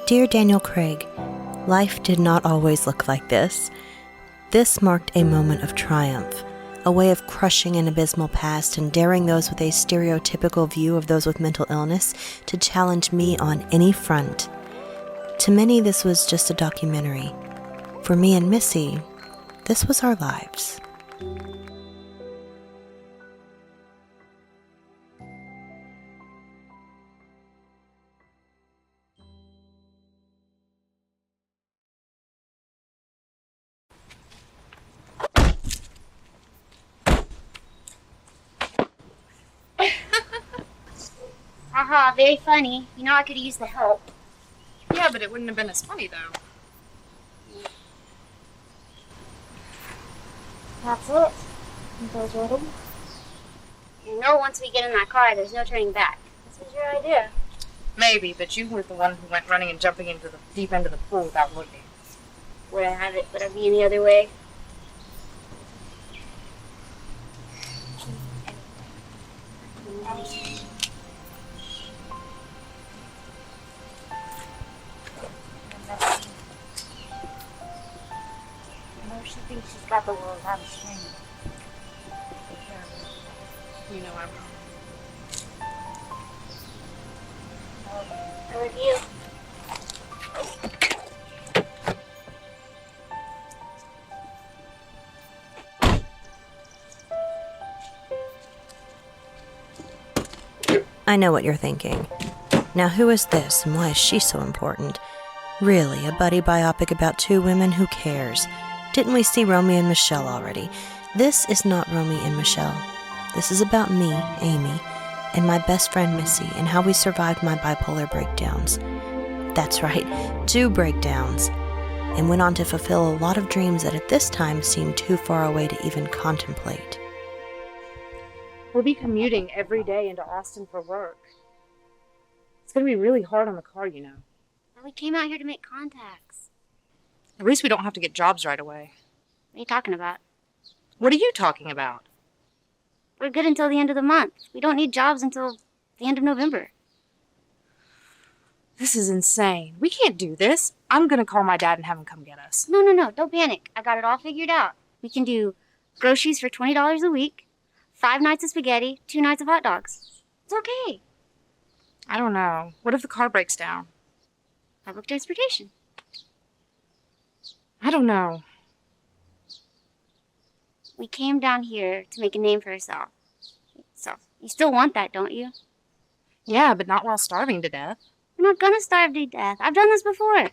Dear Daniel Craig, life did not always look like this. This marked a moment of triumph, a way of crushing an abysmal past and daring those with a stereotypical view of those with mental illness to challenge me on any front. To many, this was just a documentary. For me and Missy, this was our lives. Haha, very funny. You know I could use the help. Yeah, but it wouldn't have been as funny, though. That's it. You guys ready? You know once we get in that car, there's no turning back. This was your idea. Maybe, but you were the one who went running and jumping into the deep end of the pool without looking. Would I have it? Would I be any other way? She thinks she's got the world on a string. You know I will. I love you. I know what you're thinking. Now who is this and why is she so important? Really, a buddy biopic about two women? Who cares? Didn't we see Romy and Michelle already? This is not Romy and Michelle. This is about me, Amy, and my best friend Missy, and how we survived my bipolar breakdowns. That's right, 2 breakdowns. And went on to fulfill a lot of dreams that at this time seemed too far away to even contemplate. We'll be commuting every day into Austin for work. It's going to be really hard on the car, you know. We came out here to make contacts. At least we don't have to get jobs right away. What are you talking about? What are you talking about? We're good until the end of the month. We don't need jobs until the end of November. This is insane. We can't do this. I'm going to call my dad and have him come get us. No, don't panic. I got it all figured out. We can do groceries for $20 a week, 5 nights of spaghetti, 2 nights of hot dogs. It's okay. I don't know. What if the car breaks down? Public transportation. I don't know. We came down here to make a name for ourselves. So, you still want that, don't you? Yeah, but not while starving to death. We're not gonna starve to death. I've done this before.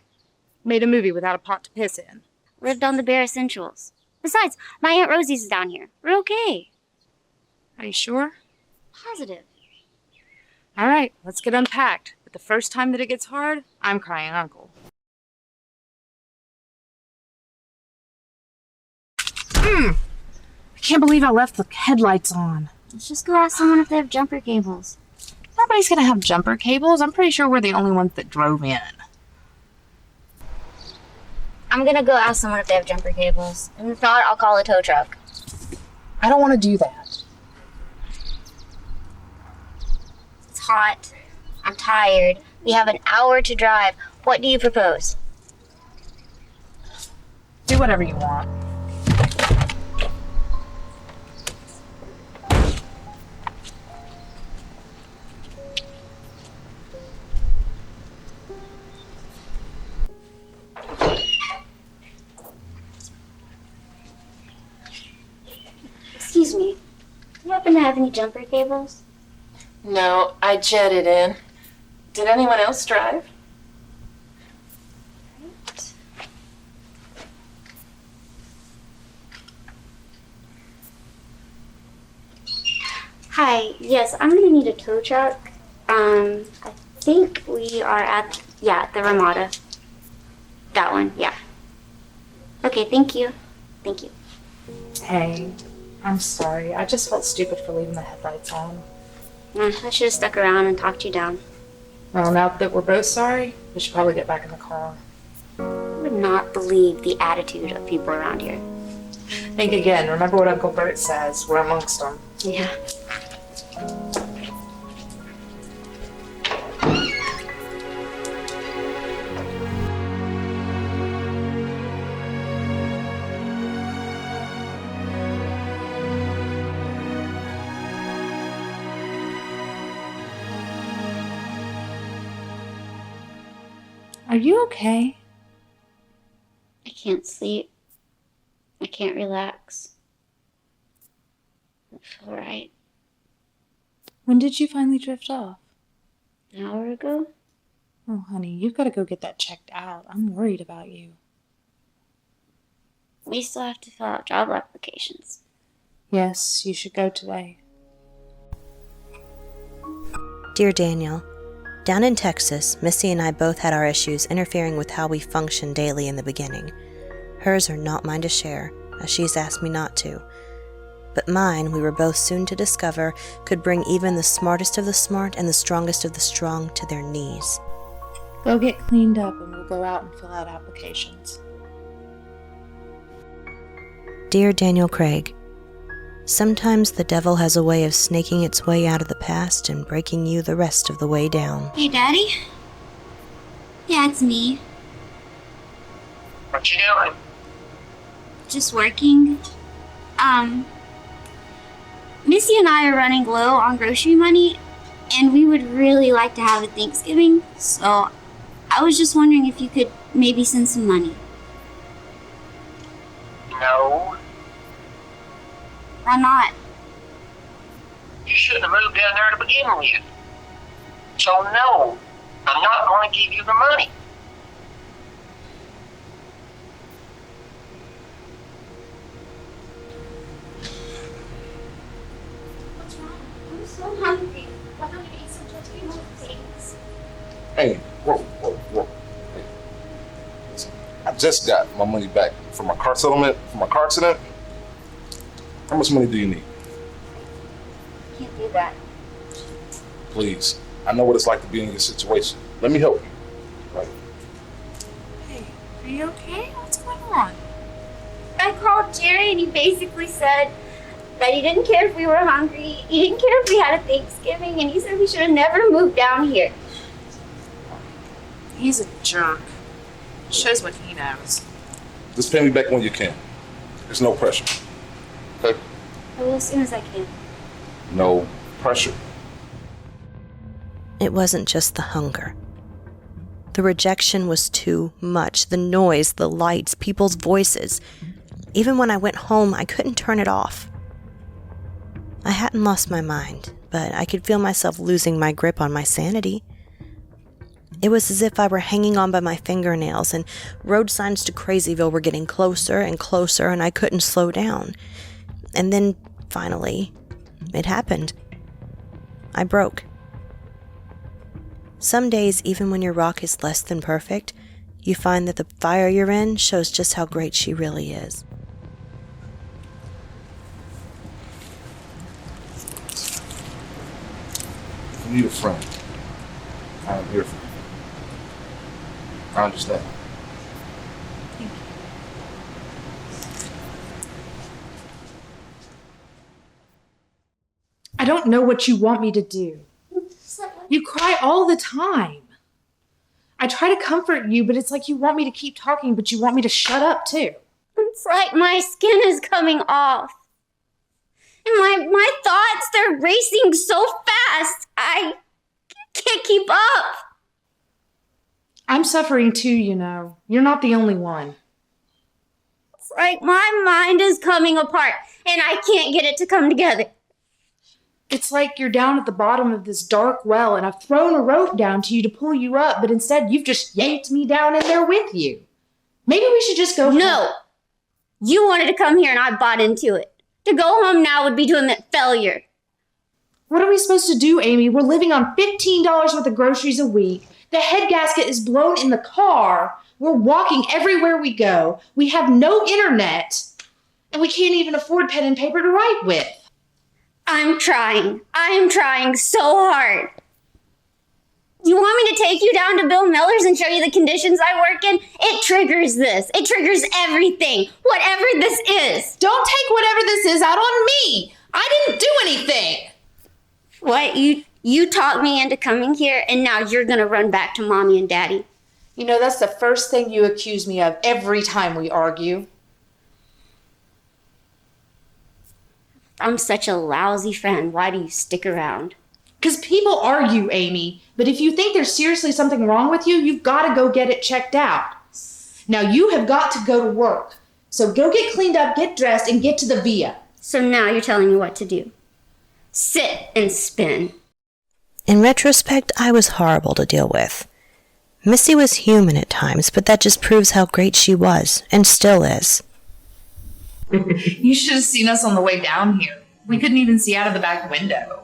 Made a movie without a pot to piss in. Lived on the bare essentials. Besides, my Aunt Rosie's is down here. We're okay. Are you sure? Positive. All right, let's get unpacked. But the first time that it gets hard, I'm crying uncle. I can't believe I left the headlights on. Let's just go ask someone if they have jumper cables. Nobody's gonna have jumper cables. I'm pretty sure we're the only ones that drove in. I'm gonna go ask someone if they have jumper cables. And if not, I'll call a tow truck. I don't want to do that. It's hot. I'm tired. We have an hour to drive. What do you propose? Do whatever you want. Excuse me. Do you happen to have any jumper cables? No, I jetted in. Did anyone else drive? Right. Hi, yes, I'm gonna need a tow truck. I think we are at, the Ramada. That one, yeah. Okay, thank you. Thank you. Hey, I'm sorry. I just felt stupid for leaving the headlights on. I should have stuck around and talked you down. Well, now that we're both sorry, we should probably get back in the car. I would not believe the attitude of people around here. Think again. Remember what Uncle Bert says. We're amongst them. Yeah. Are you okay? I can't sleep. I can't relax. I don't feel right. When did you finally drift off? An hour ago? Oh, honey, you've got to go get that checked out. I'm worried about you. We still have to fill out job applications. Yes, you should go today. Dear Daniel, down in Texas, Missy and I both had our issues interfering with how we function daily in the beginning. Hers are not mine to share, as she's asked me not to. But mine, we were both soon to discover, could bring even the smartest of the smart and the strongest of the strong to their knees. Go get cleaned up and we'll go out and fill out applications. Dear Daniel Craig, sometimes the devil has a way of snaking its way out of the past and breaking you the rest of the way down. Hey, Daddy? Yeah, it's me. What you doing? Just working. Missy and I are running low on grocery money, and we would really like to have a Thanksgiving, so I was just wondering if you could maybe send some money. No. Why not? You shouldn't have moved down there to begin with. So no, I'm not going to give you the money. What's wrong? I'm so hungry. Why don't you eat some tortilla things? Hey, whoa. Hey, listen, I just got my money back from my car settlement, from my car accident. How much money do you need? Can't do that. Please. I know what it's like to be in your situation. Let me help you. Right. Hey, are you okay? What's going on? I called Jerry and he basically said that he didn't care if we were hungry, he didn't care if we had a Thanksgiving, and he said we should have never moved down here. He's a jerk. Shows what he knows. Just pay me back when you can. There's no pressure. Okay? I will as soon as I can. No pressure. It wasn't just the hunger. The rejection was too much. The noise, the lights, people's voices. Even when I went home, I couldn't turn it off. I hadn't lost my mind, but I could feel myself losing my grip on my sanity. It was as if I were hanging on by my fingernails, and road signs to Crazyville were getting closer and closer, and I couldn't slow down. And then, finally, it happened. I broke. Some days, even when your rock is less than perfect, you find that the fire you're in shows just how great she really is. If you need a friend, I'm here for you. I understand. I don't know what you want me to do. You cry all the time. I try to comfort you, but it's like you want me to keep talking, but you want me to shut up too. It's like my skin is coming off. And my thoughts, they're racing so fast. I can't keep up. I'm suffering too, you know. You're not the only one. It's like my mind is coming apart and I can't get it to come together. It's like you're down at the bottom of this dark well and I've thrown a rope down to you to pull you up, but instead you've just yanked me down in there with you. Maybe we should just go home. No. You wanted to come here and I bought into it. To go home now would be to admit failure. What are we supposed to do, Amy? We're living on $15 worth of groceries a week. The head gasket is blown in the car. We're walking everywhere we go. We have no internet. And we can't even afford pen and paper to write with. I'm trying. I am trying so hard. You want me to take you down to Bill Miller's and show you the conditions I work in? It triggers this. It triggers everything. Whatever this is. Don't take whatever this is out on me. I didn't do anything. What? You talked me into coming here and now you're going to run back to Mommy and Daddy. You know, that's the first thing you accuse me of every time we argue. I'm such a lousy friend. Why do you stick around? Because people argue, Amy, but if you think there's seriously something wrong with you, you've got to go get it checked out. Now you have got to go to work. So go get cleaned up, get dressed, and get to the via. So now you're telling me what to do. Sit and spin. In retrospect, I was horrible to deal with. Missy was human at times, but that just proves how great she was, and still is. You should have seen us on the way down here. We couldn't even see out of the back window.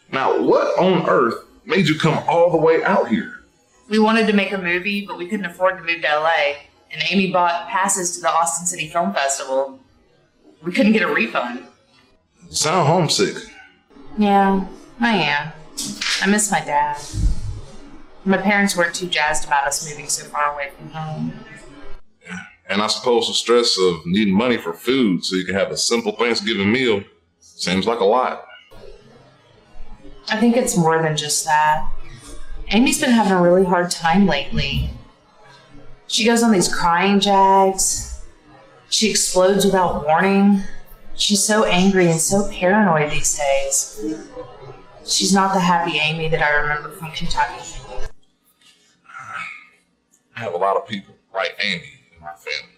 Now, what on earth made you come all the way out here? We wanted to make a movie, but we couldn't afford to move to LA, and Amy bought passes to the Austin City Film Festival. We couldn't get a refund. You sound homesick. Yeah, I am. I miss my dad. My parents weren't too jazzed about us moving so far away from home. And I suppose the stress of needing money for food so you can have a simple Thanksgiving meal seems like a lot. I think it's more than just that. Amy's been having a really hard time lately. She goes on these crying jags. She explodes without warning. She's so angry and so paranoid these days. She's not the happy Amy that I remember from Kentucky. I have a lot of people like Amy in my family.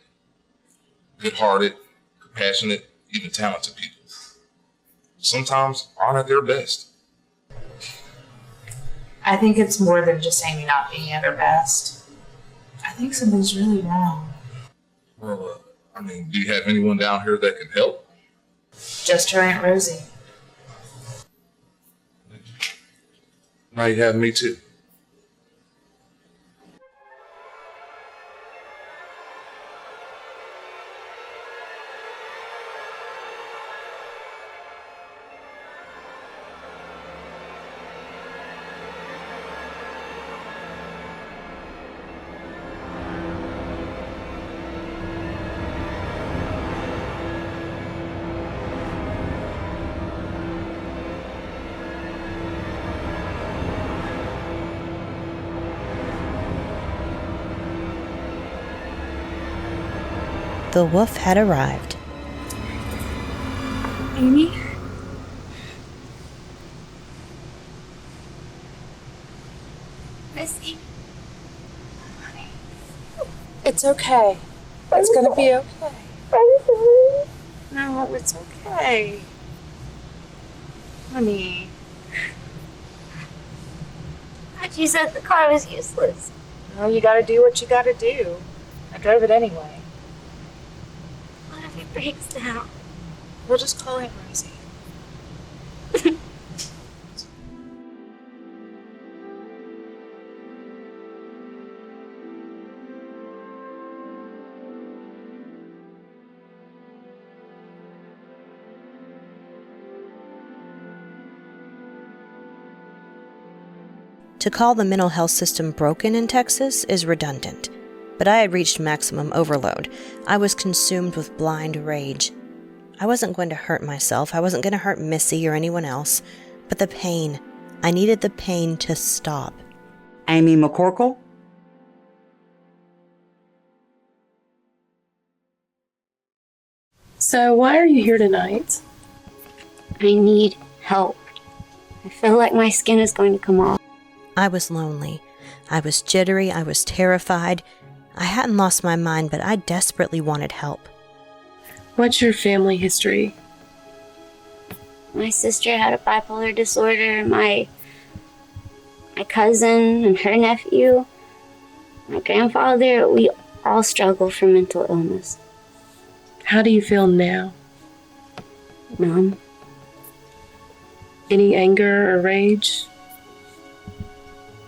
Good-hearted, compassionate, even talented people. Sometimes aren't at their best. I think it's more than just Amy not being at her best. I think something's really wrong. Well, do you have anyone down here that can help? Just her Aunt Rosie. Now you have me too. The wolf had arrived. Amy? Missy. It's okay. It's gonna be okay. No, it's okay. Honey. But you said the car was useless. No, you gotta do what you gotta do. I drove it anyway. What if it breaks down? We'll just call Aunt Rosie. To call the mental health system broken in Texas is redundant, but I had reached maximum overload. I was consumed with blind rage. I wasn't going to hurt myself. I wasn't going to hurt Missy or anyone else. But the pain, I needed the pain to stop. Amy McCorkle? So, why are you here tonight? I need help. I feel like my skin is going to come off. I was lonely. I was jittery. I was terrified. I hadn't lost my mind, but I desperately wanted help. What's your family history? My sister had a bipolar disorder. My cousin and her nephew. My grandfather. We all struggle from mental illness. How do you feel now? Numb. Any anger or rage?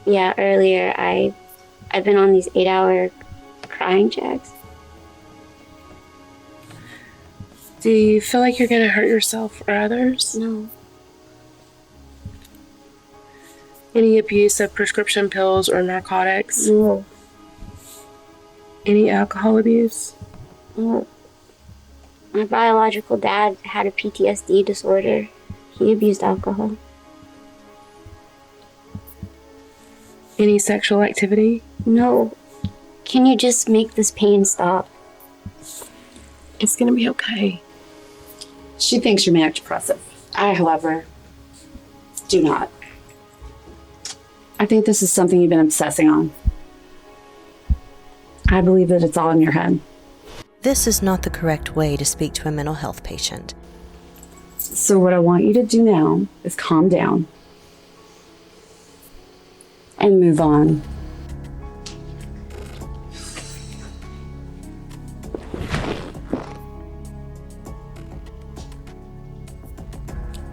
Yeah, earlier I've been on these 8-hour crying jags. Do you feel like you're gonna hurt yourself or others? No. Any abuse of prescription pills or narcotics? No. Any alcohol abuse? No. My biological dad had a PTSD disorder. He abused alcohol. Any sexual activity? No. Can you just make this pain stop? It's gonna be okay. She thinks you're manic depressive. I, however, do not. I think this is something you've been obsessing on. I believe that it's all in your head. This is not the correct way to speak to a mental health patient. So what I want you to do now is calm down and move on.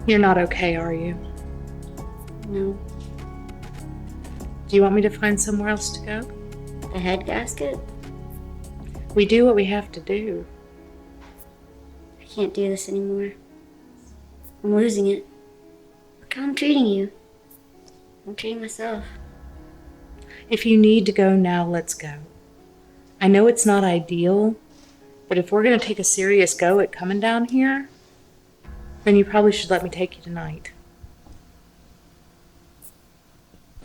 You're not okay, are you? No. Do you want me to find somewhere else to go? The head gasket? We do what we have to do. I can't do this anymore. I'm losing it. Look how I'm treating you. I'm treating myself. If you need to go now, let's go. I know it's not ideal, but if we're going to take a serious go at coming down here, then you probably should let me take you tonight.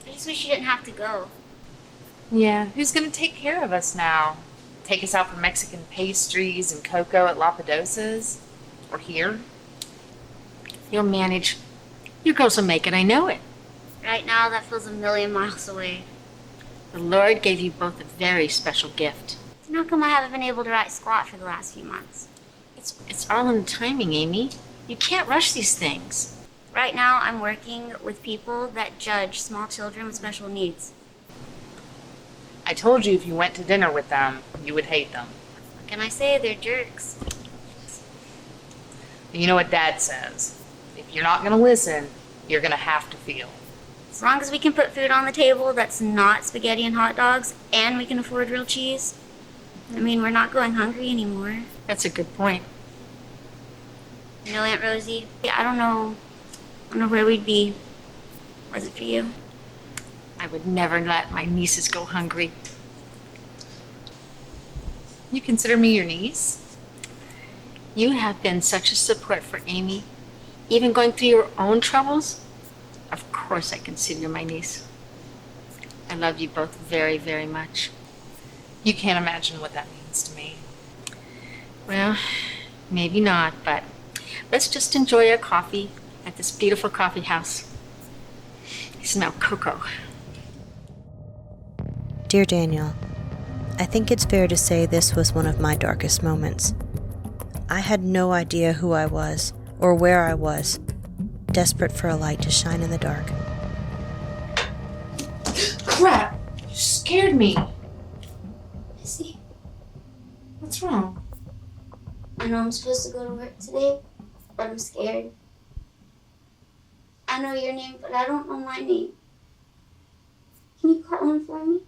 I just wish you didn't have to go. Yeah, who's going to take care of us now? Take us out for Mexican pastries and cocoa at Lapidosa's? Or here? You'll manage. Your girls will make it, I know it. Right now, that feels a million miles away. The Lord gave you both a very special gift. Then how come I haven't been able to write squat for the last few months? It's all in the timing, Amy. You can't rush these things. Right now, I'm working with people that judge small children with special needs. I told you if you went to dinner with them, you would hate them. What can I say? They're jerks. You know what Dad says. If you're not going to listen, you're going to have to feel. As long as we can put food on the table that's not spaghetti and hot dogs, and we can afford real cheese, I mean, we're not going hungry anymore. That's a good point. You know, Aunt Rosie, I don't know where we'd be. Was it for you? I would never let my nieces go hungry. You consider me your niece? You have been such a support for Amy. Even going through your own troubles. Of course I consider you my niece. I love you both very, very much. You can't imagine what that means to me. Well, maybe not, but let's just enjoy our coffee at this beautiful coffee house. I smell cocoa. Dear Daniel, I think it's fair to say this was one of my darkest moments. I had no idea who I was or where I was, desperate for a light to shine in the dark. Crap! You scared me. Missy, What's wrong? I know I'm supposed to go to work today, but I'm scared. I know your name, but I don't know my name. Can you call in for me?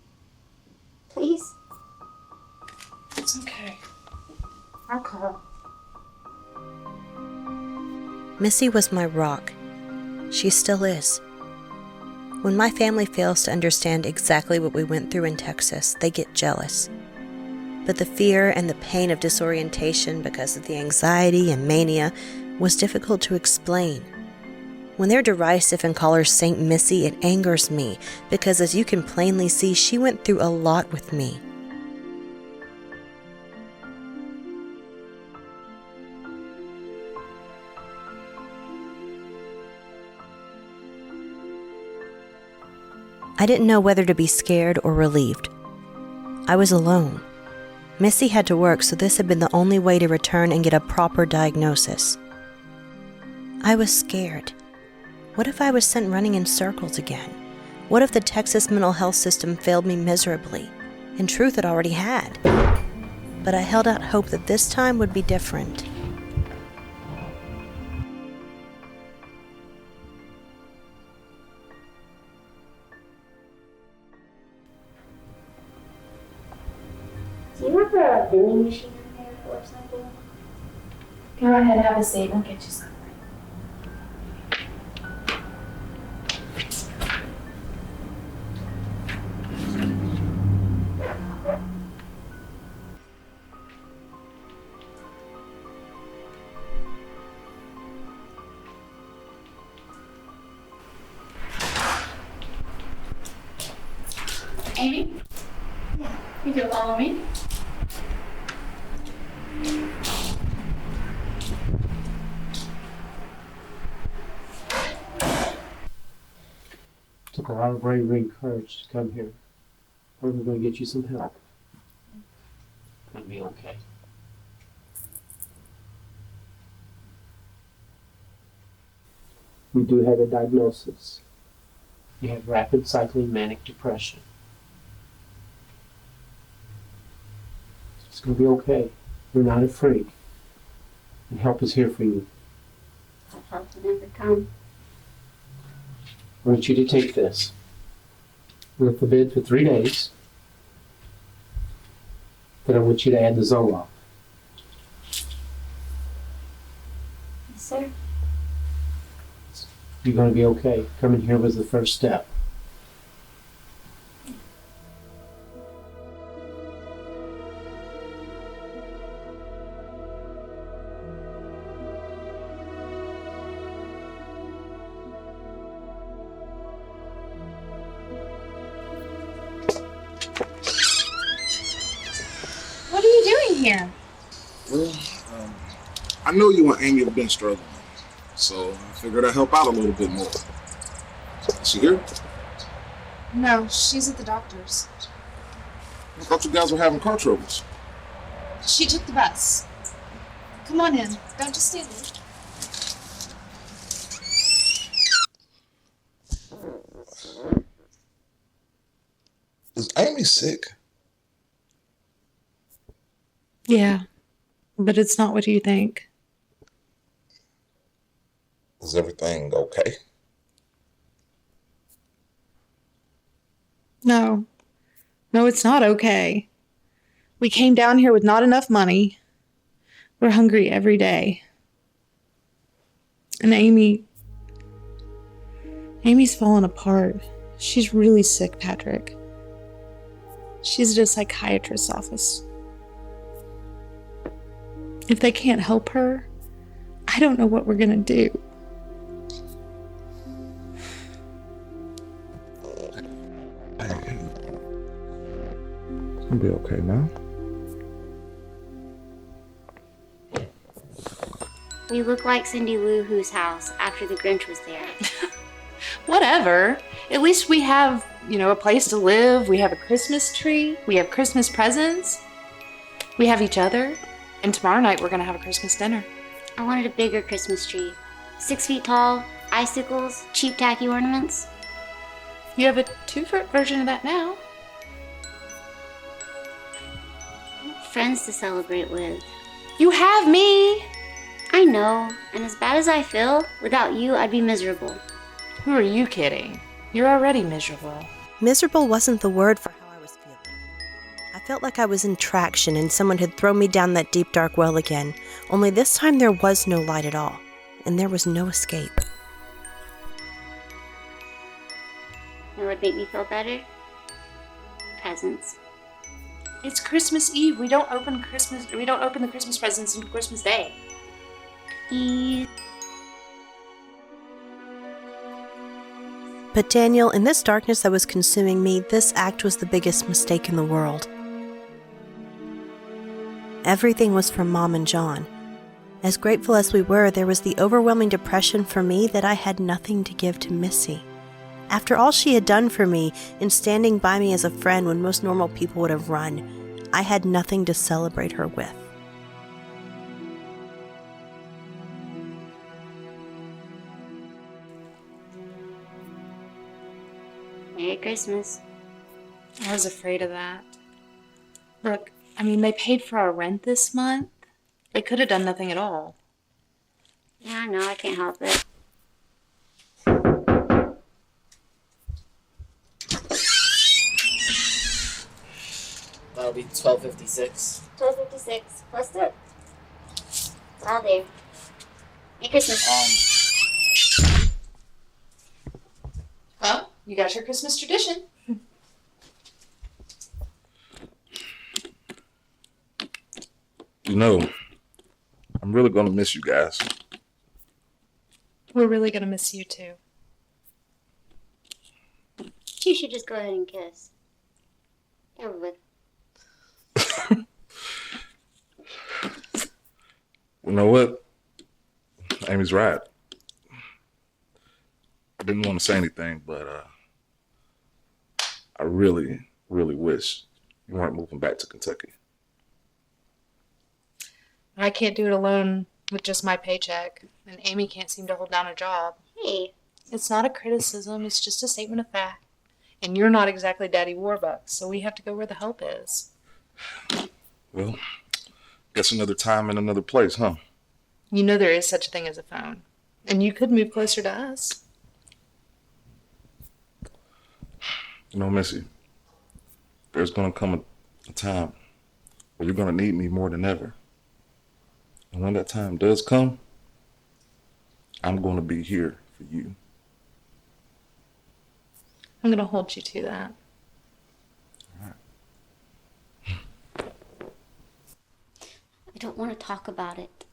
Please? It's okay. I'll call. Missy was my rock. She still is. When my family fails to understand exactly what we went through in Texas, they get jealous. But the fear and the pain of disorientation because of the anxiety and mania was difficult to explain. When they're derisive and call her Saint Missy, it angers me because, as you can plainly see, she went through a lot with me. I didn't know whether to be scared or relieved. I was alone. Missy had to work, so this had been the only way to return and get a proper diagnosis. I was scared. What if I was sent running in circles again? What if the Texas mental health system failed me miserably? In truth, it already had. But I held out hope that this time would be different. Do you have a vending machine in there or something? Go ahead, have a seat. We'll get you something. Amy? Yeah. You can follow me. took a lot of bravery and courage to come here. We're going to get you some help. It's going to be okay. We do have a diagnosis. You have rapid cycling manic depression. It's going to be okay. You're not afraid. And help is here for you. Help will never come. I want you to take this. Lift the bed for 3 days. Then I want you to add the Zoloft. Yes, sir. You're going to be okay. Coming here was the first step. What are you doing here? Well, I know you and Amy have been struggling, so I figured I'd help out a little bit more. Is she here? No, she's at the doctor's. I thought you guys were having car troubles. She took the bus. Come on in. Don't just stand there. Is Amy sick? Yeah, but it's not what you think. Is everything okay? No. No, it's not okay. We came down here with not enough money. We're hungry every day. And Amy's fallen apart. She's really sick, Patrick. She's at a psychiatrist's office. If they can't help her, I don't know what we're gonna do. It's gonna be okay now. We look like Cindy Lou Who's house after the Grinch was there. Whatever. At least we have, a place to live. We have a Christmas tree. We have Christmas presents. We have each other. And tomorrow night we're going to have a Christmas dinner. I wanted a bigger Christmas tree. 6 feet tall, icicles, cheap tacky ornaments. You have a 2-foot version of that now. Friends to celebrate with. You have me. I know, and as bad as I feel, without you, I'd be miserable. Who are you kidding? You're already miserable. Miserable wasn't the word for how I was feeling. I felt like I was in traction and someone had thrown me down that deep dark well again, only this time there was no light at all, and there was no escape. You know what would make me feel better? Presents. It's Christmas Eve. We don't open the Christmas presents until Christmas Day. Eve. But Daniel, in this darkness that was consuming me, this act was the biggest mistake in the world. Everything was from Mom and John. As grateful as we were, there was the overwhelming depression for me that I had nothing to give to Missy. After all she had done for me, in standing by me as a friend when most normal people would have run, I had nothing to celebrate her with. Merry Christmas. I was afraid of that. Look, they paid for our rent this month. They could have done nothing at all. Yeah, I know, I can't help it. That'll be $12.56. $12.56 plus tip. It's all there. Merry Christmas. Well, you got your Christmas tradition. I'm really gonna miss you guys. We're really gonna miss you too. You should just go ahead and kiss. Over with. You know what? Amy's right. I didn't want to say anything, but I really, really wish you weren't moving back to Kentucky. I can't do it alone with just my paycheck, and Amy can't seem to hold down a job. Hey. It's not a criticism, it's just a statement of fact. And you're not exactly Daddy Warbucks, so we have to go where the help is. Well, guess another time in another place, huh? You know there is such a thing as a phone. And you could move closer to us. You know, Missy, there's going to come a time where you're going to need me more than ever. And when that time does come, I'm going to be here for you. I'm going to hold you to that. All right. I don't want to talk about it.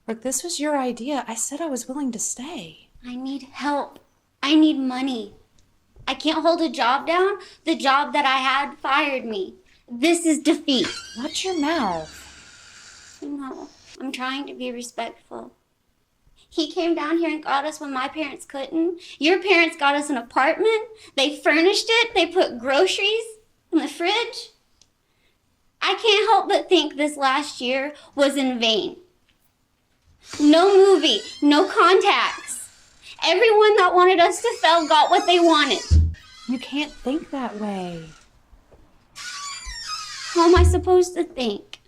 Look, this was your idea. I said I was willing to stay. I need help. I need money. I can't hold a job down. The job that I had fired me. This is defeat. Watch your mouth. No, I'm trying to be respectful. He came down here and got us when my parents couldn't. Your parents got us an apartment. They furnished it. They put groceries in the fridge. I can't help but think this last year was in vain. No movie, no contacts. Everyone that wanted us to fail got what they wanted. You can't think that way. How am I supposed to think?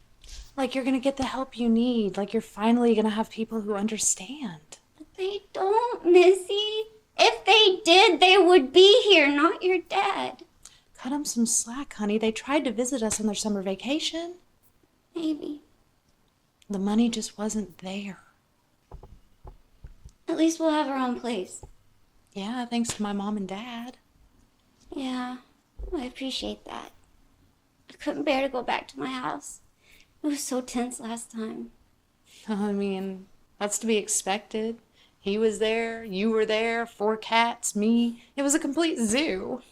Like you're going to get the help you need. Like you're finally going to have people who understand. But they don't, Missy. If they did, they would be here, not your dad. Cut them some slack, honey. They tried to visit us on their summer vacation. Maybe. The money just wasn't there. At least we'll have our own place. Yeah, thanks to my mom and dad. Yeah, I appreciate that. I couldn't bear to go back to my house. It was so tense last time. I mean, that's to be expected. He was there, you were there, 4 cats, me. It was a complete zoo.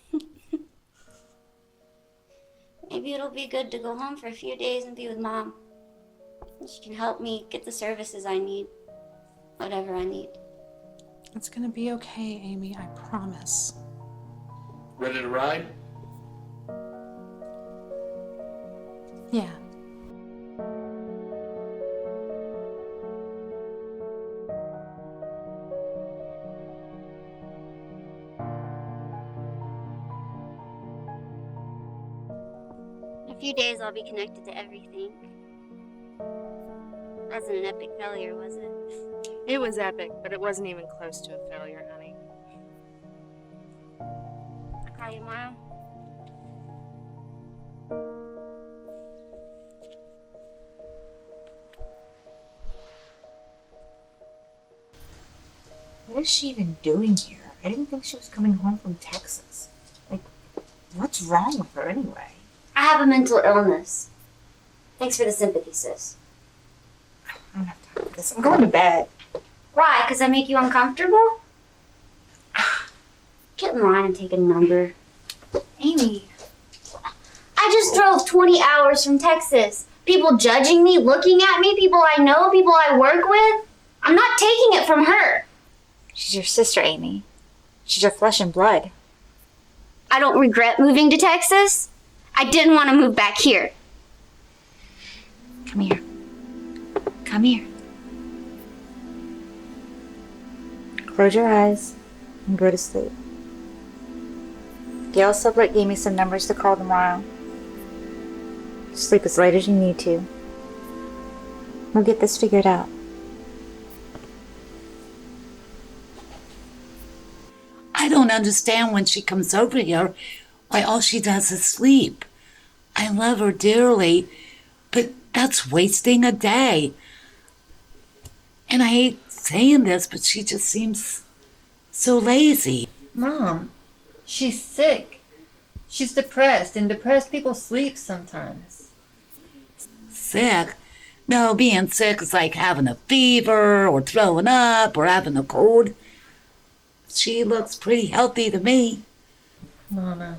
Maybe it'll be good to go home for a few days and be with Mom. She can help me get the services I need. Whatever I need. It's gonna be okay, Amy, I promise. Ready to ride? Yeah. In a few days, I'll be connected to everything. Wasn't an epic failure, was it? It was epic, but it wasn't even close to a failure, honey. I'll call you tomorrow. What is she even doing here? I didn't think she was coming home from Texas. Like, what's wrong with her anyway? I have a mental illness. Thanks for the sympathy, sis. I don't have time for this. I'm going to bed. Why? Because I make you uncomfortable? Get in line and take a number. Amy. I just drove 20 hours from Texas. People judging me, looking at me, people I know, people I work with. I'm not taking it from her. She's your sister, Amy. She's your flesh and blood. I don't regret moving to Texas. I didn't want to move back here. Come here. Come here. Close your eyes and go to sleep. Gail Sublett gave me some numbers to call tomorrow. Sleep as late as you need to. We'll get this figured out. I don't understand when she comes over here why all she does is sleep. I love her dearly, but that's wasting a day. And I hate saying this, but she just seems so lazy. Mom, she's sick. She's depressed, and depressed people sleep sometimes. Sick? No, being sick is like having a fever or throwing up or having a cold. She looks pretty healthy to me. Mama,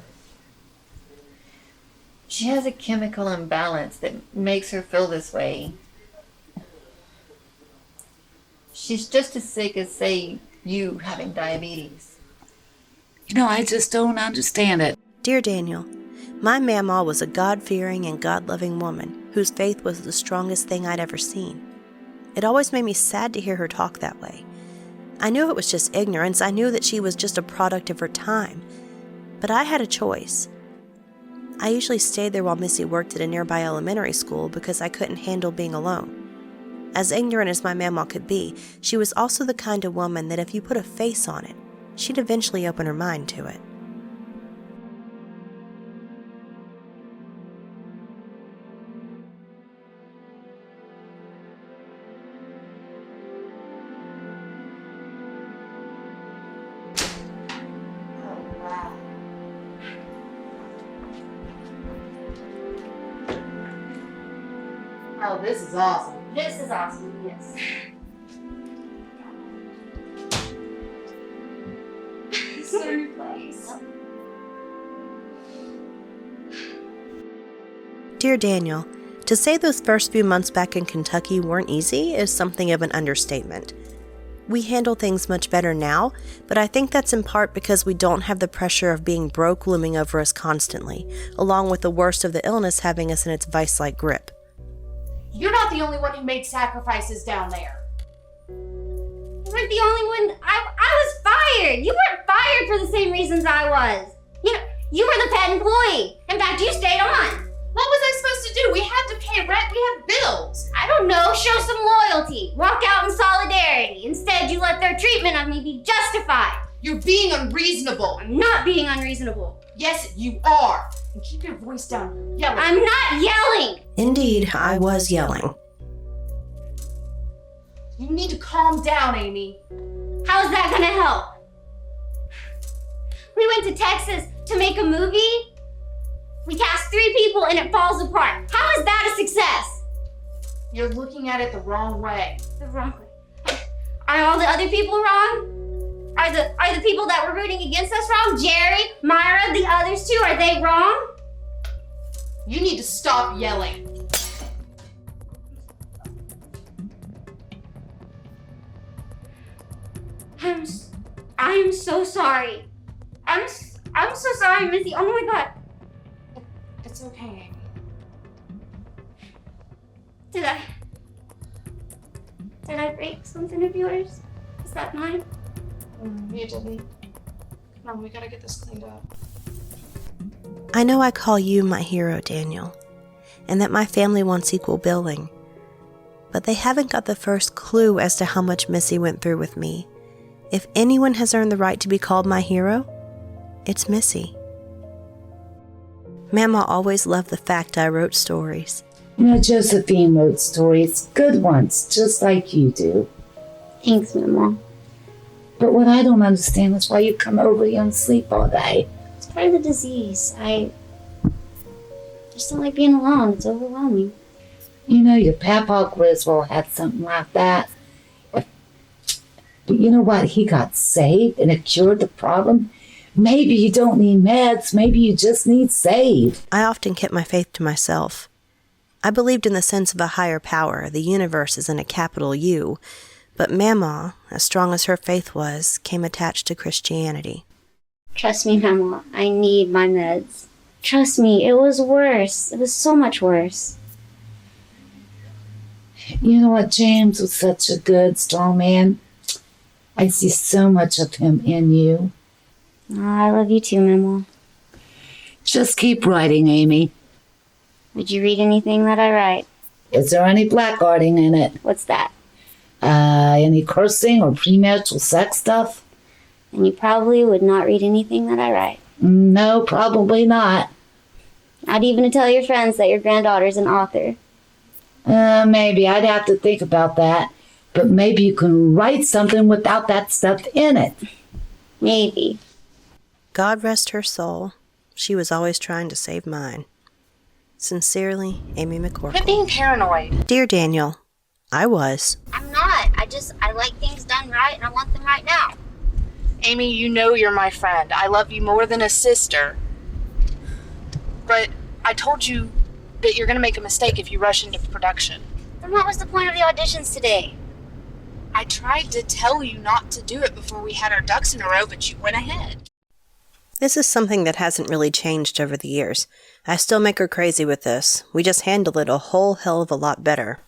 she has a chemical imbalance that makes her feel this way. She's just as sick as, say, you having diabetes. You know, I just don't understand it. Dear Daniel, my Mama was a God-fearing and God-loving woman whose faith was the strongest thing I'd ever seen. It always made me sad to hear her talk that way. I knew it was just ignorance. I knew that she was just a product of her time. But I had a choice. I usually stayed there while Missy worked at a nearby elementary school because I couldn't handle being alone. As ignorant as my Mama could be, she was also the kind of woman that if you put a face on it, she'd eventually open her mind to it. Oh, this is awesome. This is awesome, yes. So place. Dear Daniel, to say those first few months back in Kentucky weren't easy is something of an understatement. We handle things much better now, but I think that's in part because we don't have the pressure of being broke looming over us constantly, along with the worst of the illness having us in its vice-like grip. You're not the only one who made sacrifices down there. You weren't the only one. I was fired. You weren't fired for the same reasons I was. You were the pet employee. In fact, you stayed on. What was I supposed to do? We had to pay rent. We had bills. I don't know. Show some loyalty. Walk out in solidarity. Instead, you let their treatment of me be justified. You're being unreasonable. I'm not being unreasonable. Yes, you are. And keep your voice down. Yelling. I'm not yelling. Indeed, I was yelling. You need to calm down, Amy. How's that gonna help? We went to Texas to make a movie. We cast 3 people and it falls apart. How is that a success? You're looking at it the wrong way. The wrong way. Are all the other people wrong? Are the people that were rooting against us wrong? Jerry, Myra, the others too, are they wrong? You need to stop yelling. I'm so sorry. I'm so sorry, Missy. Oh my God. It's okay, Amy. Did I break something of yours? Is that mine? You didn't. Come on, we gotta get this cleaned up. I know I call you my hero, Daniel, and that my family wants equal billing. But they haven't got the first clue as to how much Missy went through with me. If anyone has earned the right to be called my hero, it's Missy. Mama always loved the fact I wrote stories. Josephine wrote stories, good ones, just like you do. Thanks, Mama. But what I don't understand is why you come over here and sleep all day. It's part of the disease. I just don't like being alone. It's overwhelming. Your Papa Griswold had something like that. But you know what? He got saved and it cured the problem. Maybe you don't need meds. Maybe you just need saved. I often kept my faith to myself. I believed in the sense of a higher power, the universe is in a capital U, but Mama, as strong as her faith was, came attached to Christianity. Trust me, Mama, I need my meds. Trust me, it was worse. It was so much worse. You know what? James was such a good, strong man. I see so much of him in you. Oh, I love you too, Mama. Just keep writing, Amy. Would you read anything that I write? Is there any blackguarding in it? What's that? Any cursing or premarital sex stuff? And you probably would not read anything that I write. No, probably not. Not even to tell your friends that your granddaughter's an author. Maybe. I'd have to think about that. But maybe you can write something without that stuff in it. Maybe. God rest her soul. She was always trying to save mine. Sincerely, Amy McCorkle. Quit being paranoid. Dear Daniel, I was. I'm not. I like things done right and I want them right now. Amy, you know you're my friend. I love you more than a sister. But I told you that you're going to make a mistake if you rush into production. Then what was the point of the auditions today? I tried to tell you not to do it before we had our ducks in a row, but you went ahead. This is something that hasn't really changed over the years. I still make her crazy with this. We just handle it a whole hell of a lot better.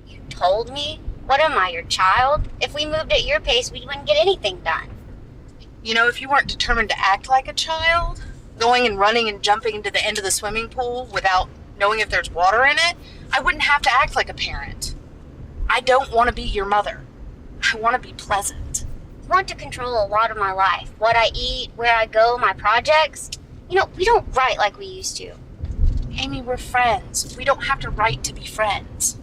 You told me? What am I, your child? If we moved at your pace, we wouldn't get anything done. You know, if you weren't determined to act like a child, going and running and jumping into the end of the swimming pool without knowing if there's water in it, I wouldn't have to act like a parent. I don't want to be your mother. I want to be pleasant. I want to control a lot of my life. What I eat, where I go, my projects. You know, we don't write like we used to. Amy, we're friends. We don't have to write to be friends.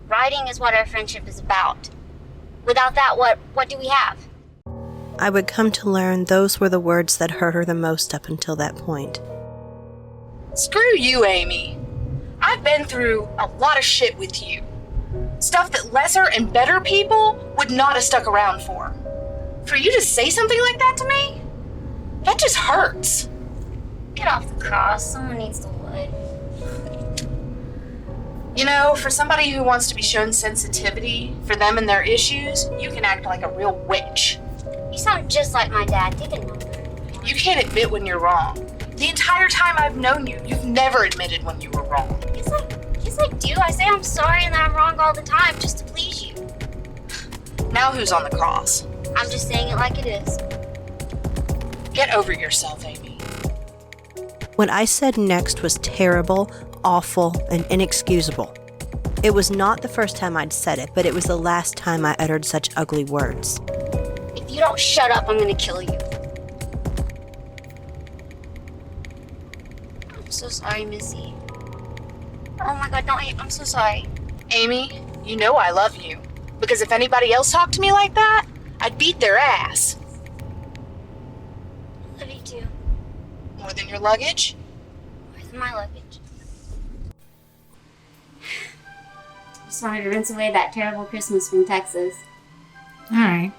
Writing is what our friendship is about. Without that, what do we have? I would come to learn those were the words that hurt her the most up until that point. Screw you, Amy. I've been through a lot of shit with you. Stuff that lesser and better people would not have stuck around for. For you to say something like that to me? That just hurts. Get off the cross. Someone needs the wood. You know, for somebody who wants to be shown sensitivity for them and their issues, you can act like a real witch. You sound just like my dad. Take a number. You can't admit when you're wrong. The entire time I've known you, you've never admitted when you were wrong. Yes, I do. I say I'm sorry and that I'm wrong all the time just to please you. Now who's on the cross? I'm just saying it like it is. Get over yourself, Amy. What I said next was terrible, awful, and inexcusable. It was not the first time I'd said it, but it was the last time I uttered such ugly words. If you don't shut up, I'm gonna kill you. I'm so sorry, Missy. Oh my God, I'm so sorry. Amy, you know I love you. Because if anybody else talked to me like that, I'd beat their ass. I love you too. More than your luggage? More than my luggage. Just wanted to rinse away that terrible Christmas from Texas. Alright.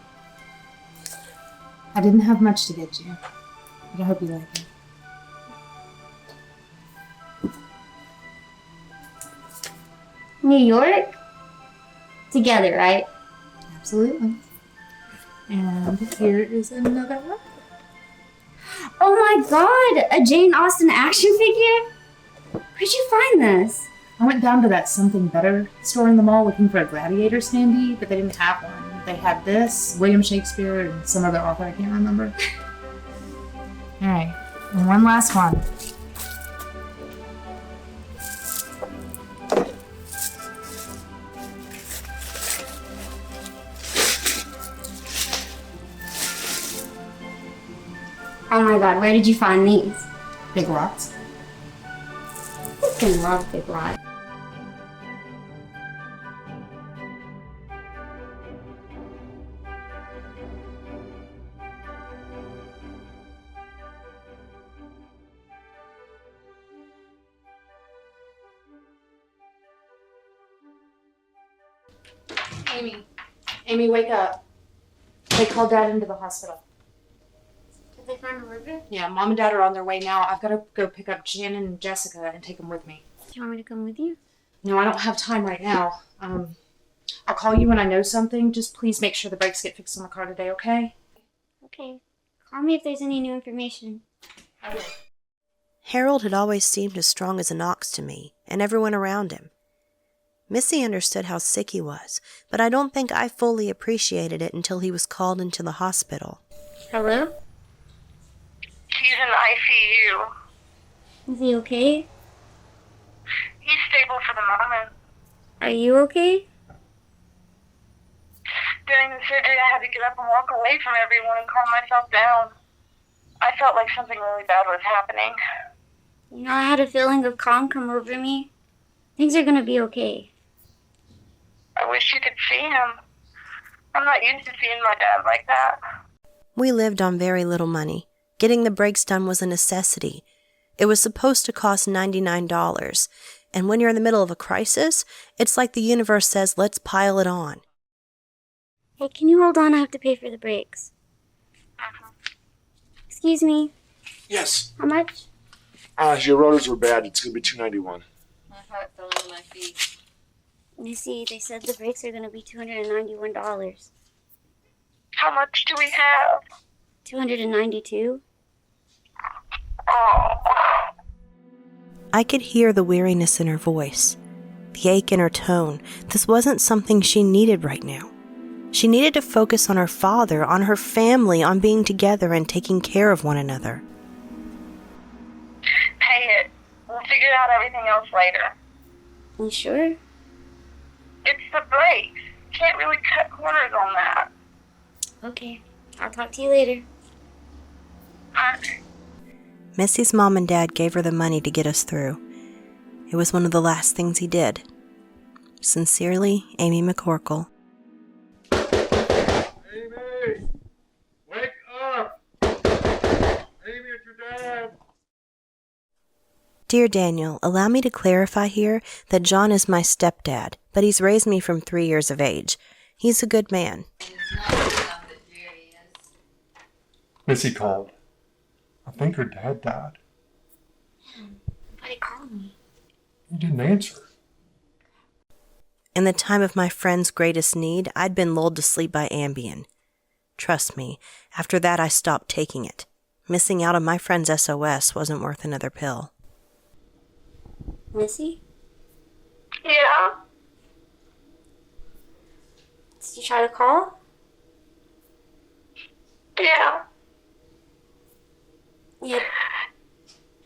I didn't have much to get you, but I hope you like it. New York? Together, right? Absolutely. And here is another one. Oh my God! A Jane Austen action figure? Where'd you find this? I went down to that Something Better store in the mall looking for a Gladiator standee, but they didn't have one. They had this, William Shakespeare, and some other author I can't remember. Alright, and one last one. Oh my God, where did you find these? Big rocks. I fucking love big rocks. Amy, wake up. They called Dad into the hospital. Did they find a river? Yeah, Mom and Dad are on their way now. I've got to go pick up Shannon and Jessica and take them with me. Do you want me to come with you? No, I don't have time right now. I'll call you when I know something. Just please make sure the brakes get fixed on the car today, okay? Okay. Call me if there's any new information. I will. Harold had always seemed as strong as an ox to me, and everyone around him. Missy understood how sick he was, but I don't think I fully appreciated it until he was called into the hospital. Hello? He's in ICU. Is he okay? He's stable for the moment. Are you okay? During the surgery, I had to get up and walk away from everyone and calm myself down. I felt like something really bad was happening. You know, I had a feeling of calm come over me. Things are gonna be okay. I wish you could see him. I'm not used to seeing my dad like that. We lived on very little money. Getting the brakes done was a necessity. It was supposed to cost $99, and when you're in the middle of a crisis, it's like the universe says, let's pile it on. Hey, can you hold on? I have to pay for the brakes. Excuse me. Yes. How much? Your rotors were bad. It's going to be $291. My heart fell into my feet. You see, they said the brakes are going to be $291. How much do we have? 292. Oh. I could hear the weariness in her voice, the ache in her tone. This wasn't something she needed right now. She needed to focus on her father, on her family, on being together and taking care of one another. Pay it. We'll figure out everything else later. You sure? It's the brakes. Can't really cut corners on that. Okay. I'll talk to you later. Missy's mom and dad gave her the money to get us through. It was one of the last things he did. Sincerely, Amy McCorkle. Amy! Wake up! Amy, it's your dad! Dear Daniel, allow me to clarify here that John is my stepdad, but he's raised me from 3 years of age. He's a good man. Missy called. I think her dad died. Nobody called me. You didn't answer. In the time of my friend's greatest need, I'd been lulled to sleep by Ambien. Trust me, after that I stopped taking it. Missing out on my friend's SOS wasn't worth another pill. Missy? Yeah? Did you try to call? Yeah. Yeah.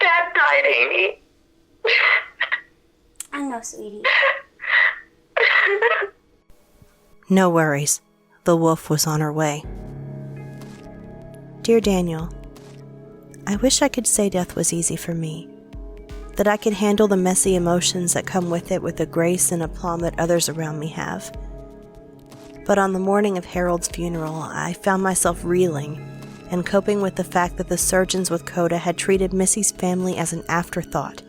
Dad died, Amy. I know, sweetie. No worries. The wolf was on her way. Dear Daniel, I wish I could say death was easy for me, that I could handle the messy emotions that come with it with the grace and aplomb that others around me have. But on the morning of Harold's funeral, I found myself reeling and coping with the fact that the surgeons with Coda had treated Missy's family as an afterthought,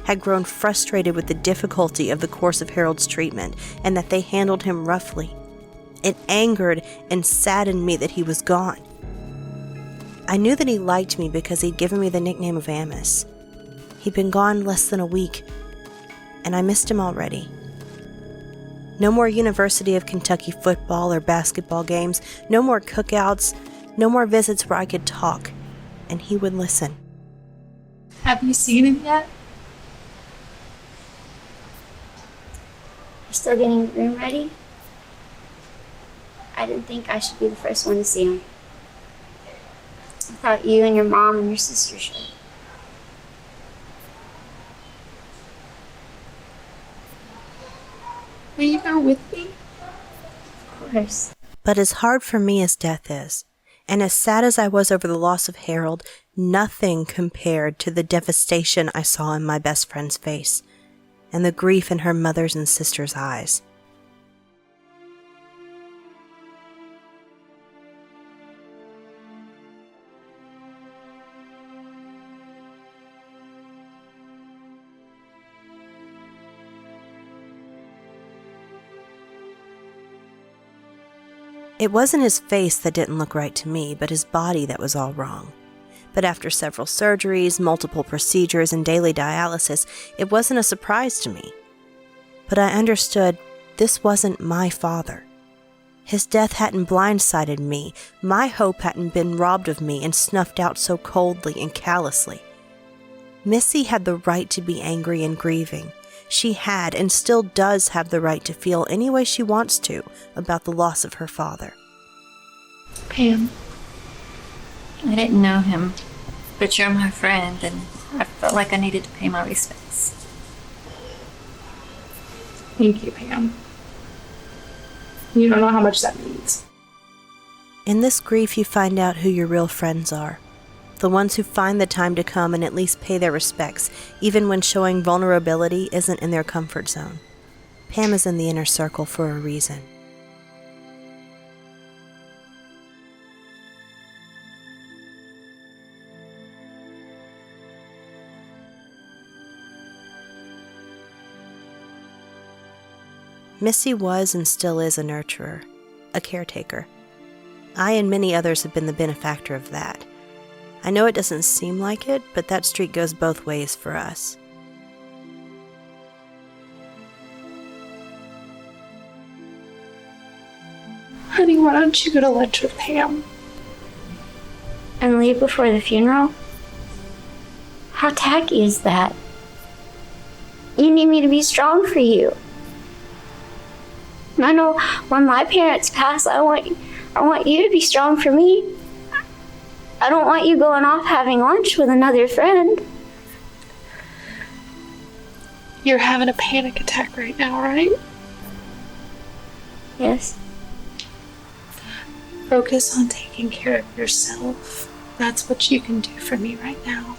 had grown frustrated with the difficulty of the course of Harold's treatment, and that they handled him roughly. It angered and saddened me that he was gone. I knew that he liked me because he'd given me the nickname of Amos. He'd been gone less than a week, and I missed him already. No more University of Kentucky football or basketball games, no more cookouts, no more visits where I could talk, and he would listen. Have you seen him yet? You're still getting the room ready? I didn't think I should be the first one to see him. I thought you and your mom and your sister should. Will you go with me? Of course. But as hard for me as death is, and as sad as I was over the loss of Harold, nothing compared to the devastation I saw in my best friend's face, and the grief in her mother's and sister's eyes. It wasn't his face that didn't look right to me, but his body that was all wrong. But after several surgeries, multiple procedures, and daily dialysis, it wasn't a surprise to me. But I understood this wasn't my father. His death hadn't blindsided me. My hope hadn't been robbed of me and snuffed out so coldly and callously. Missy had the right to be angry and grieving. She had and still does have the right to feel any way she wants to about the loss of her father. Pam. I didn't know him, but you're my friend, and I felt like I needed to pay my respects. Thank you, Pam. You don't know how much that means. In this grief, you find out who your real friends are. The ones who find the time to come and at least pay their respects, even when showing vulnerability isn't in their comfort zone. Pam is in the inner circle for a reason. Missy was and still is a nurturer, a caretaker. I and many others have been the benefactor of that. I know it doesn't seem like it, but that streak goes both ways for us. Honey, why don't you go to lunch with Pam? And leave before the funeral? How tacky is that? You need me to be strong for you. And I know when my parents pass, I want you to be strong for me. I don't want you going off having lunch with another friend. You're having a panic attack right now, right? Yes. Focus on taking care of yourself. That's what you can do for me right now.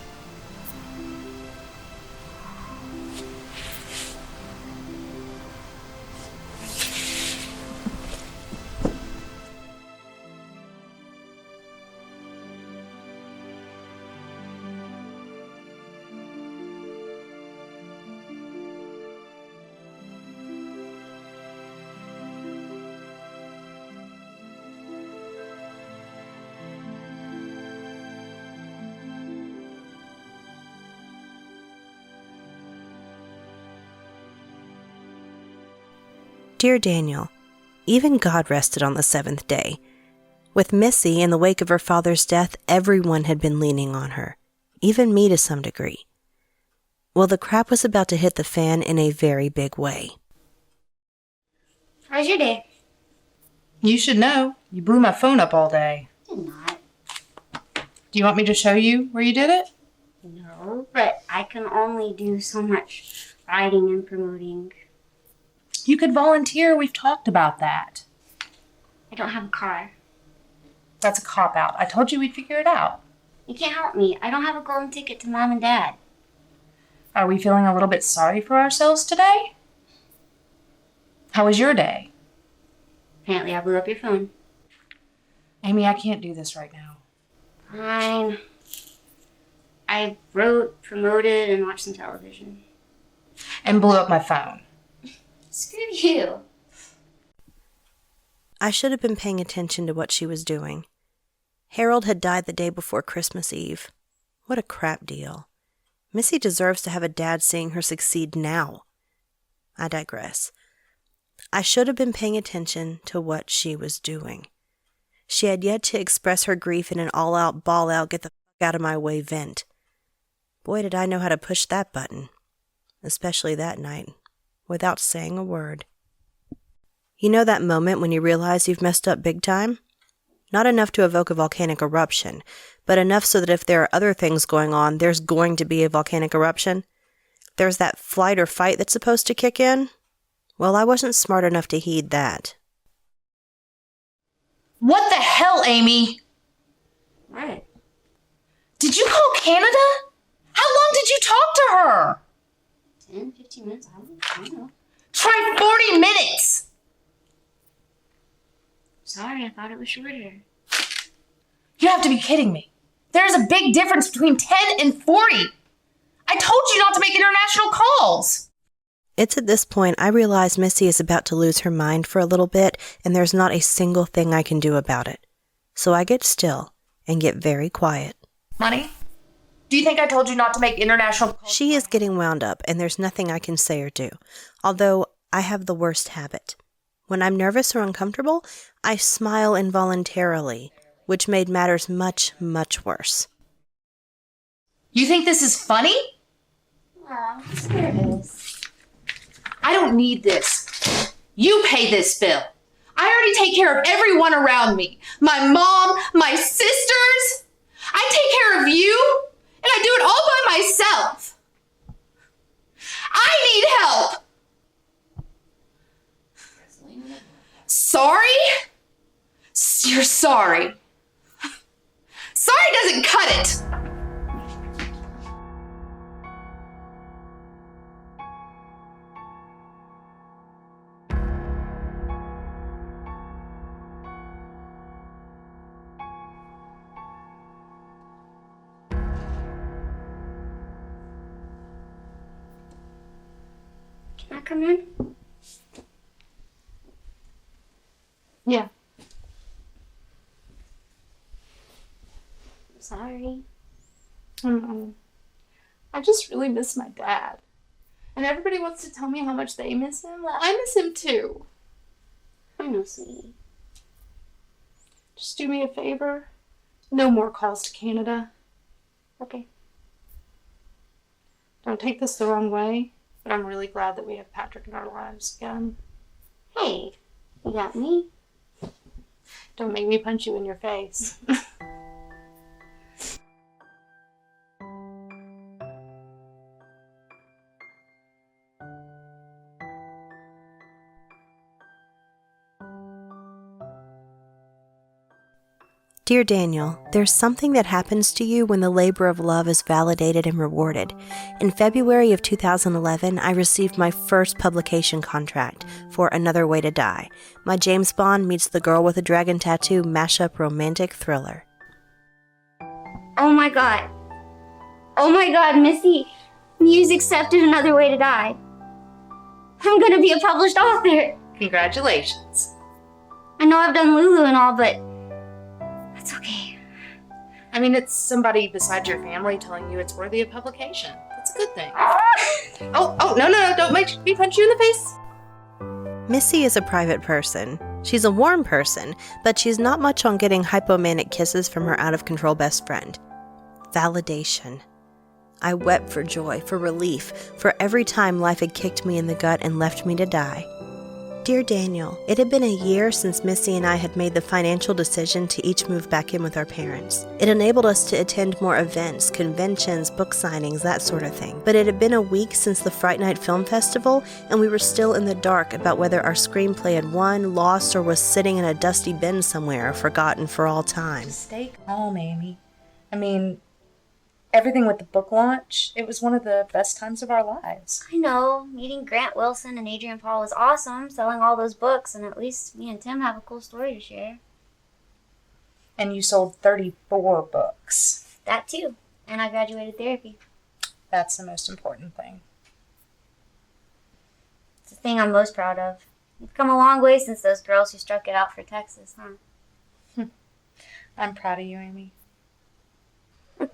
Dear Daniel, even God rested on the seventh day. With Missy, in the wake of her father's death, everyone had been leaning on her, even me to some degree. Well, the crap was about to hit the fan in a very big way. How's your day? You should know. You blew my phone up all day. Did not. Do you want me to show you where you did it? No, but I can only do so much writing and promoting. You could volunteer. We've talked about that. I don't have a car. That's a cop-out. I told you we'd figure it out. You can't help me. I don't have a golden ticket to Mom and Dad. Are we feeling a little bit sorry for ourselves today? How was your day? Apparently I blew up your phone. Amy, I can't do this right now. Fine. I wrote, promoted, and watched some television. And blew up my phone. Screw you. I should have been paying attention to what she was doing. Harold had died the day before Christmas Eve. What a crap deal. Missy deserves to have a dad seeing her succeed now. I digress. I should have been paying attention to what she was doing. She had yet to express her grief in an all-out, ball-out, get-the-fuck-out-of-my-way vent. Boy, did I know how to push that button. Especially that night, without saying a word. You know that moment when you realize you've messed up big time? Not enough to evoke a volcanic eruption, but enough so that if there are other things going on, there's going to be a volcanic eruption. There's that flight or fight that's supposed to kick in. Well, I wasn't smart enough to heed that. What the hell, Amy? What? Did you call Canada? How long did you talk to her? 10, 15 minutes, I don't know. Try 40 minutes! Sorry, I thought it was shorter. You have to be kidding me. There's a big difference between 10 and 40. I told you not to make international calls. It's at this point I realize Missy is about to lose her mind for a little bit, and there's not a single thing I can do about it. So I get still and get very quiet. Money? Do you think I told you not to make international calls? She is getting wound up, and there's nothing I can say or do. Although I have the worst habit. When I'm nervous or uncomfortable, I smile involuntarily, which made matters much, much worse. You think this is funny? Aw, there it is. I don't need this. You pay this bill. I already take care of everyone around me. My mom, my sisters. I take care of you, and I do it all by myself. I need help. Sorry? You're sorry. Sorry doesn't cut it. Can I come in? Yeah. Sorry. I just really miss my dad. And everybody wants to tell me how much they miss him. Well, I miss him too. I know, sweetie. Just do me a favor. No more calls to Canada. Okay. Don't take this the wrong way, but I'm really glad that we have Patrick in our lives again. Hey, you got me? Don't make me punch you in your face. Dear Daniel, there's something that happens to you when the labor of love is validated and rewarded. In February of 2011, I received my first publication contract for Another Way to Die, my James Bond meets the girl with a dragon tattoo mashup romantic thriller. Oh my god. Oh my god, Missy. Muse accepted Another Way to Die. I'm gonna be a published author. Congratulations. I know I've done Lulu and all, but it's okay. I mean, it's somebody besides your family telling you it's worthy of publication. That's a good thing. No, don't make me punch you in the face. Missy is a private person. She's a warm person, but she's not much on getting hypomanic kisses from her out-of-control best friend. Validation. I wept for joy, for relief, for every time life had kicked me in the gut and left me to die. Dear Daniel, it had been a year since Missy and I had made the financial decision to each move back in with our parents. It enabled us to attend more events, conventions, book signings, that sort of thing. But it had been a week since the Fright Night Film Festival, and we were still in the dark about whether our screenplay had won, lost, or was sitting in a dusty bin somewhere, forgotten for all time. Stay calm, Amy. I mean, everything with the book launch, it was one of the best times of our lives. I know. Meeting Grant Wilson and Adrian Paul was awesome, selling all those books, and at least me and Tim have a cool story to share. And you sold 34 books. That too. And I graduated therapy. That's the most important thing. It's the thing I'm most proud of. We've come a long way since those girls who struck it out for Texas, huh? I'm proud of you, Amy.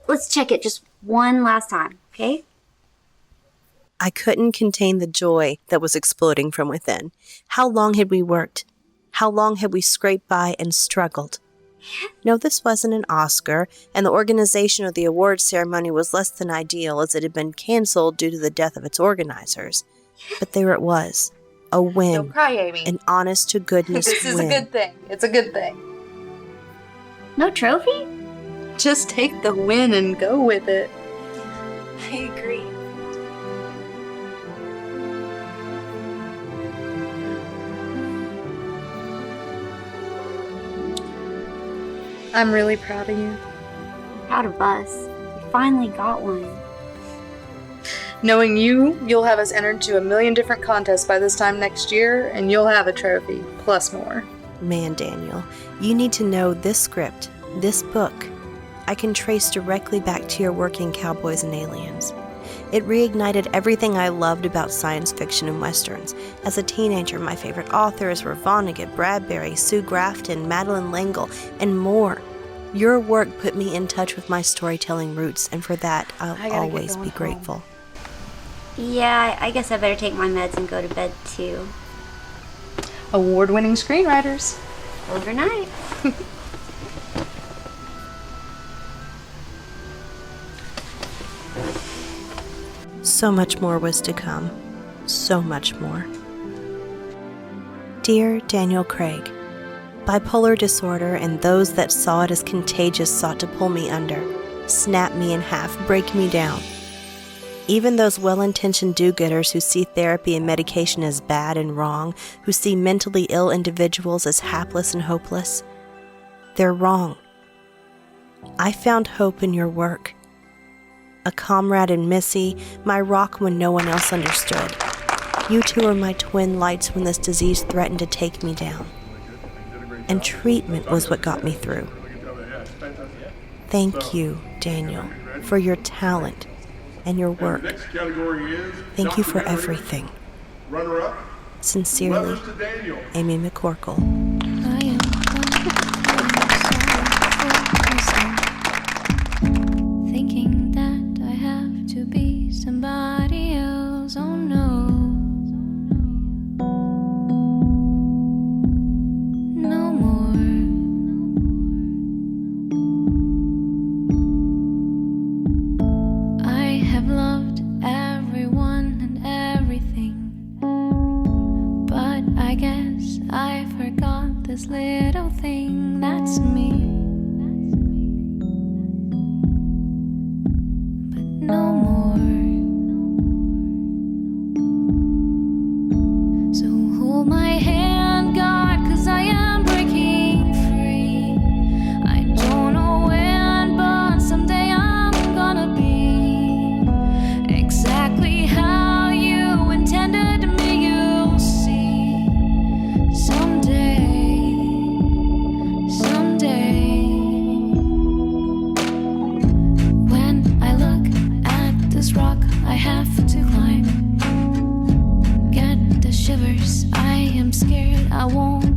Let's check it just one last time, okay? I couldn't contain the joy that was exploding from within. How long had we worked? How long had we scraped by and struggled? No, this wasn't an Oscar, and the organization of the awards ceremony was less than ideal as it had been canceled due to the death of its organizers. But there it was. A win. Don't cry, Amy. An honest-to-goodness win. This is a good thing. It's a good thing. No trophy? Just take the win and go with it. I agree. I'm really proud of you. I'm proud of us. We finally got one. Knowing you, you'll have us entered to 1 million different contests by this time next year, and you'll have a trophy, plus more. Man, Daniel, you need to know this script, this book, I can trace directly back to your work in Cowboys and Aliens. It reignited everything I loved about science fiction and westerns. As a teenager, my favorite authors were Vonnegut, Bradbury, Sue Grafton, Madeleine L'Engle, and more. Your work put me in touch with my storytelling roots, and for that, I'll always be grateful. Yeah, I guess I better take my meds and go to bed too. Award-winning screenwriters. Overnight. So much more was to come. So much more. Dear Daniel Craig, bipolar disorder and those that saw it as contagious sought to pull me under, snap me in half, break me down. Even those well-intentioned do-gooders who see therapy and medication as bad and wrong, who see mentally ill individuals as hapless and hopeless, they're wrong. I found hope in your work. A comrade in Missy, my rock when no one else understood. You two are my twin lights when this disease threatened to take me down. And treatment was what got me through. Thank you, Daniel, for your talent and your work. Thank you for everything. Sincerely, Amy McCorkle. Thinking that I have to be somebody else, oh no. No more this little thing that's me. But no more. So hold my hand, God, 'cause I am breaking free. I don't know when, but someday I'm gonna be exactly how you intended me, you'll see. Someday, someday. When I look at this rock I have to climb, get the shivers, I am scared I won't